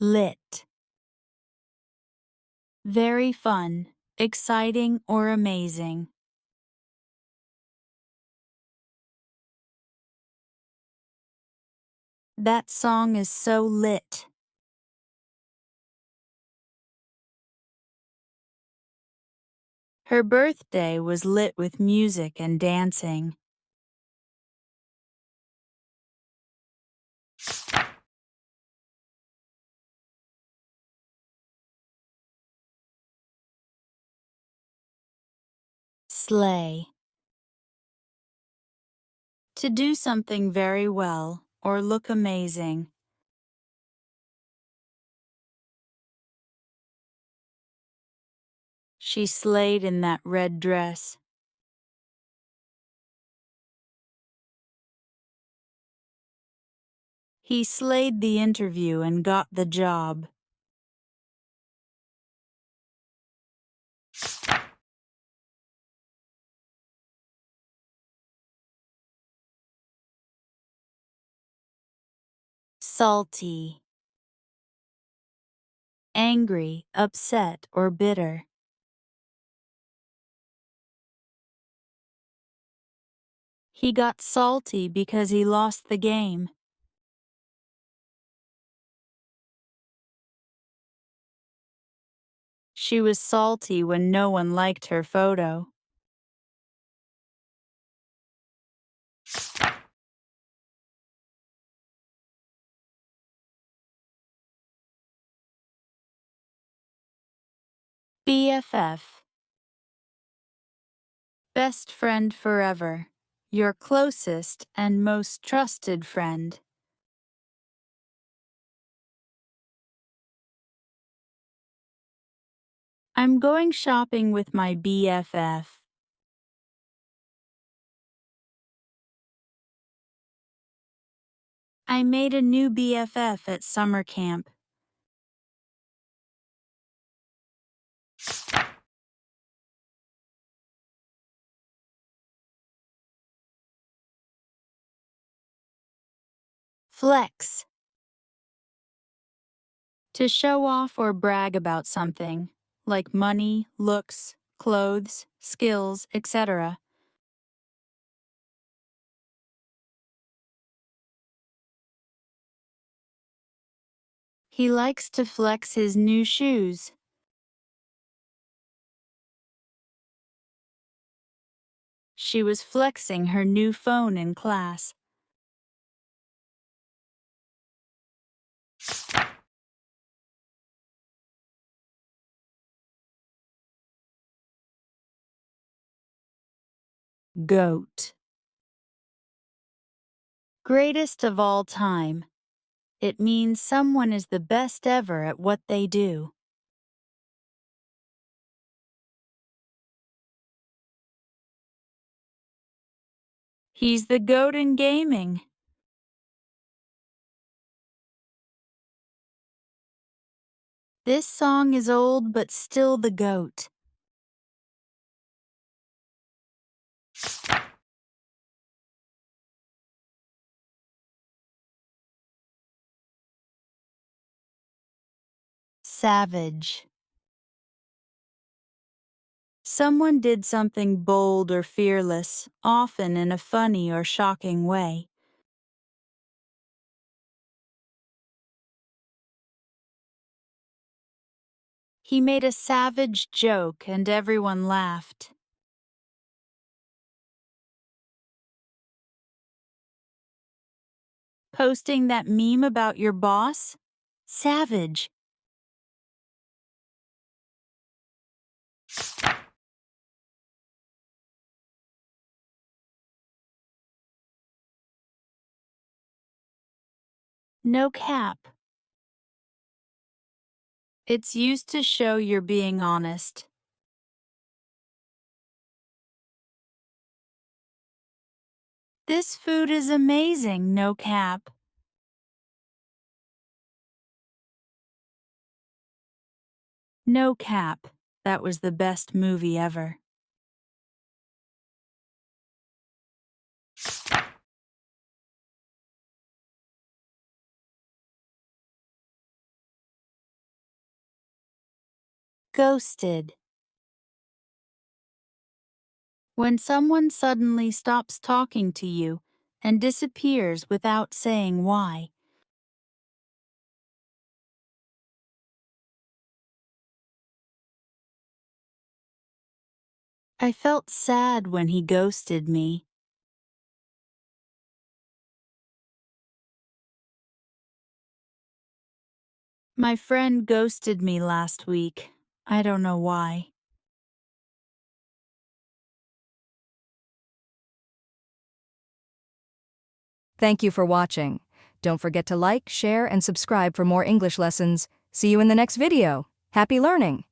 Lit. Very fun, exciting, or amazing. That song is so lit. Her birthday was lit with music and dancing. Slay. To do something very well or look amazing. She slayed in that red dress. He slayed the interview and got the job. Salty. Angry, upset, or bitter. He got salty because he lost the game. She was salty when no one liked her photo. BFF. Best friend forever. Your closest and most trusted friend. I'm going shopping with my BFF. I made a new BFF at summer camp. Flex. To show off or brag about something, like money, looks, clothes, skills, etc. He likes to flex his new shoes. She was flexing her new phone in class. Goat. Greatest of all time. It means someone is the best ever at what they do. He's the goat in gaming. This song is old but still the goat. Savage. Someone did something bold or fearless, often in a funny or shocking way. He made a savage joke and everyone laughed. Posting that meme about your boss? Savage. No cap. It's used to show you're being honest. This food is amazing, no cap. No cap. That was the best movie ever. Ghosted. When someone suddenly stops talking to you and disappears without saying why. I felt sad when he ghosted me. My friend ghosted me last week. I don't know why. Thank you for watching. Don't forget to like, share, and subscribe for more English lessons. See you in the next video. Happy learning!